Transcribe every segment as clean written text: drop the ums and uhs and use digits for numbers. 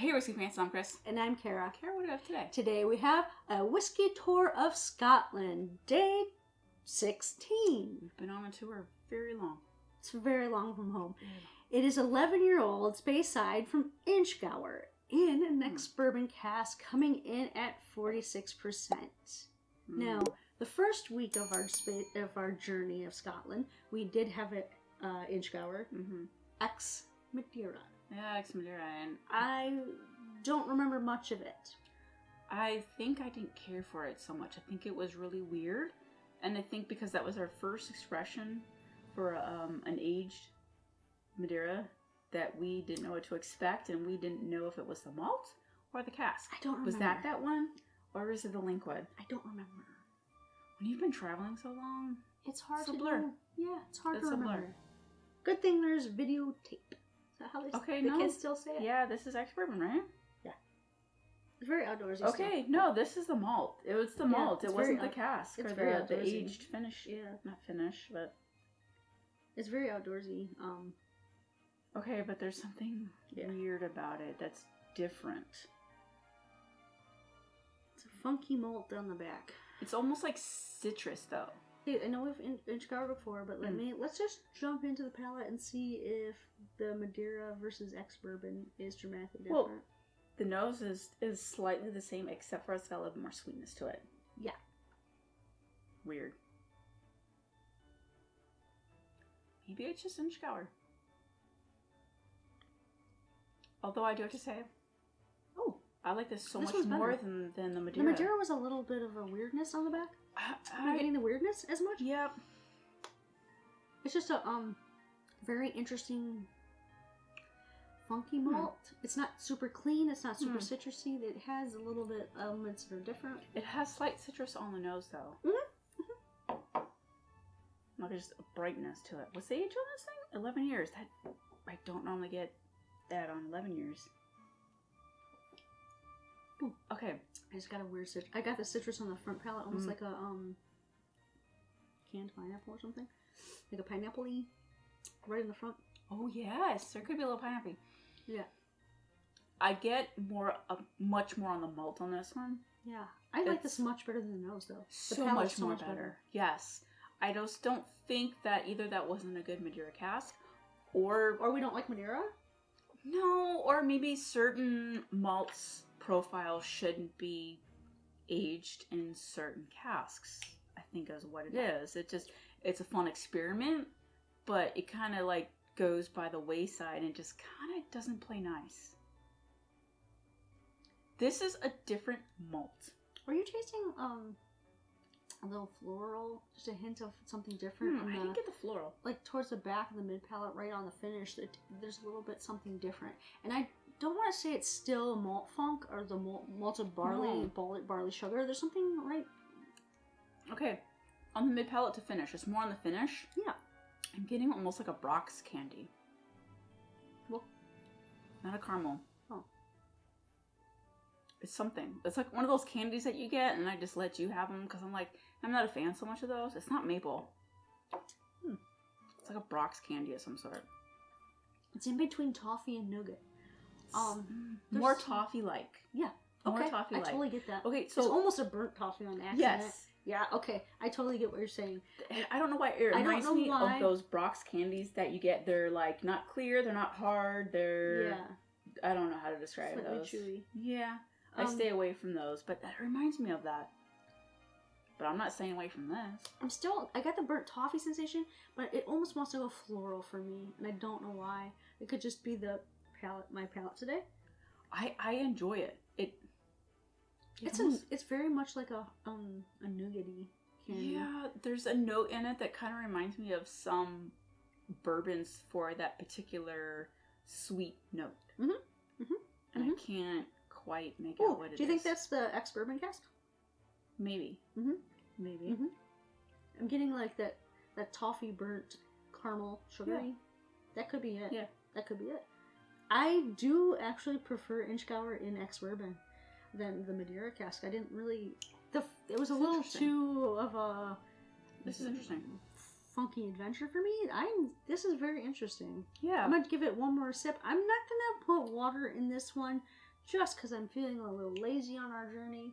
Hey, Whisky fans, I'm Chris. And I'm Kara. Kara, what do we have today? Today we have a Whisky Tour of Scotland, day 16. We've been on a tour very long. It's very long from home. It is 11-year-old Speyside from Inchgower in an ex-bourbon cask coming in at 46%. Now, the first week of our journey of Scotland, we did have it Inchgower, ex-Madeira. Yeah, ex-Madeira, and I don't remember much of it. I think I didn't care for it so much. I think it was really weird, and I think because that was our first expression for an aged Madeira, that we didn't know what to expect, and we didn't know if it was the malt or the cask. I don't remember. Was that one, or is it the liquid? I don't remember. When you've been traveling so long, it's hard to blur. Yeah, it's hard to remember. Blur. Good thing there's videotape. Is that how they can still say it? Yeah, this is ex-bourbon, right? Yeah. It's very outdoorsy. Okay, stuff. No, this is the malt. It was the malt. It wasn't the cask. It's or very the aged finish. Yeah. Not finish, but... It's very outdoorsy. Okay, but there's something weird about it that's different. It's a funky malt down the back. It's almost like citrus, though. Hey, I know we've Inchgower before, but let's just jump into the palate and see if the Madeira versus ex-bourbon is dramatically different. Well, the nose is slightly the same, except for it's got a little bit more sweetness to it. Yeah. Weird. Maybe it's just Inchgower. Although I do have to say, I like this so much more than the Madeira. The Madeira was a little bit of a weirdness on the back. Am I getting the weirdness as much? Yep. It's just a very interesting funky malt. It's not super clean. It's not super citrusy. It has a little bit elements that are different. It has slight citrus on the nose, though. Like there's a brightness to it. What's the age on this thing? 11 years. That I don't normally get that on 11 years. Ooh, okay. I just got a weird citrus. I got the citrus on the front palate, almost like a canned pineapple or something. Like a pineapple-y right in the front. Oh yes, there could be a little pineapple. Yeah. I get much more on the malt on this one. Yeah. I like this much better than the nose, though. So much more better. Yes. I just don't think that either that wasn't a good Madeira cask, or we don't like Madeira? No, or maybe certain malts profiles shouldn't be aged in certain casks, I think is what it is. It's a fun experiment, but it kind of like goes by the wayside and just kind of doesn't play nice. This is a different malt. Were you tasting a little floral, just a hint of something different? I didn't get the floral. Like towards the back of the mid palate, right on the finish, there's a little bit something different. And I don't want to say it's still malt funk or the malted barley, barley sugar. There's something right. Okay, on the mid palate to finish, it's more on the finish. Yeah, I'm getting almost like a Brock's candy. Well, not a caramel. Oh. It's something. It's like one of those candies that you get, and I just let you have them because I'm like, I'm not a fan so much of those. It's not maple. It's like a Brock's candy of some sort. It's in between toffee and nougat. More toffee-like. Yeah. More okay. toffee-like. I totally get that. Okay, so it's almost a burnt toffee on accident. Yes. Yeah. Okay. I totally get what you're saying. I don't know why it reminds me of those Brock's candies that you get. They're like not clear. They're not hard. They're I don't know how to describe those. Chewy. Yeah. I stay away from those, but that reminds me of that. But I'm not staying away from this. I got the burnt toffee sensation, but it almost wants to go floral for me, and I don't know why. It could just be my palate today. I enjoy it. It's very much like a nougaty candy. Yeah, there's a note in it that kind of reminds me of some bourbons for that particular sweet note. And I can't quite make out what it is. Do you think that's the ex-bourbon cask? Maybe. Maybe. I'm getting like that toffee burnt caramel sugary. Yeah. That could be it. Yeah. That could be it. I do actually prefer Inchgower in ex-bourbon than the Madeira cask. I didn't really... It was a little too of a... This is interesting. Funky adventure for me. This is very interesting. Yeah. I'm going to give it one more sip. I'm not going to put water in this one just because I'm feeling a little lazy on our journey.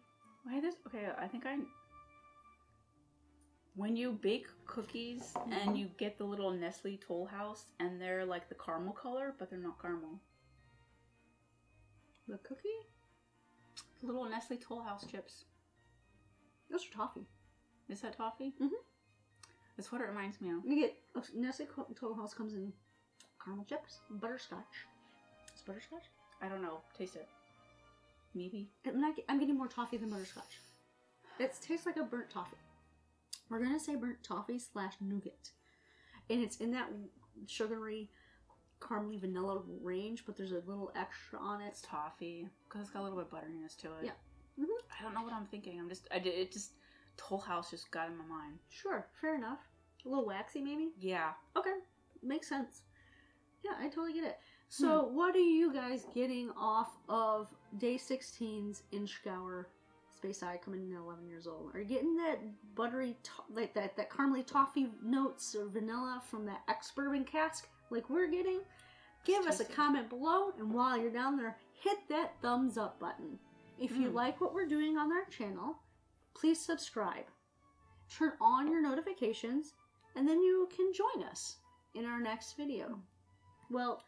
When you bake cookies and you get the little Nestle Toll House and they're like the caramel color, but they're not caramel. The cookie? The little Nestle Toll House chips. Those are toffee. Is that toffee? Mm-hmm. That's what it reminds me of. You get Nestle Toll House comes in caramel chips, butterscotch. Is butterscotch? I don't know. Taste it. Maybe. I'm getting more toffee than butterscotch. It tastes like a burnt toffee. We're gonna say burnt toffee / nougat, and it's in that sugary, caramely vanilla range, but there's a little extra on it. It's toffee because it's got a little bit of butteriness to it. Yeah. Mm-hmm. I don't know what I'm thinking. Toll House just got in my mind. Sure, fair enough. A little waxy, maybe. Yeah. Okay, makes sense. Yeah, I totally get it. So, what are you guys getting off of Day 16's Inchgour Speyside coming in at 11 years old? Are you getting that buttery, like that caramely toffee notes or vanilla from that ex-bourbon cask like we're getting? Give us a comment below, and while you're down there, hit that thumbs up button. If you like what we're doing on our channel, please subscribe. Turn on your notifications, and then you can join us in our next video. Well,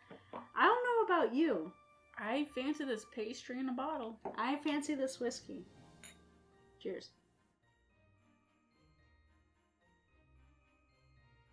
I don't know about you. I fancy this pastry in a bottle. I fancy this whiskey. Cheers.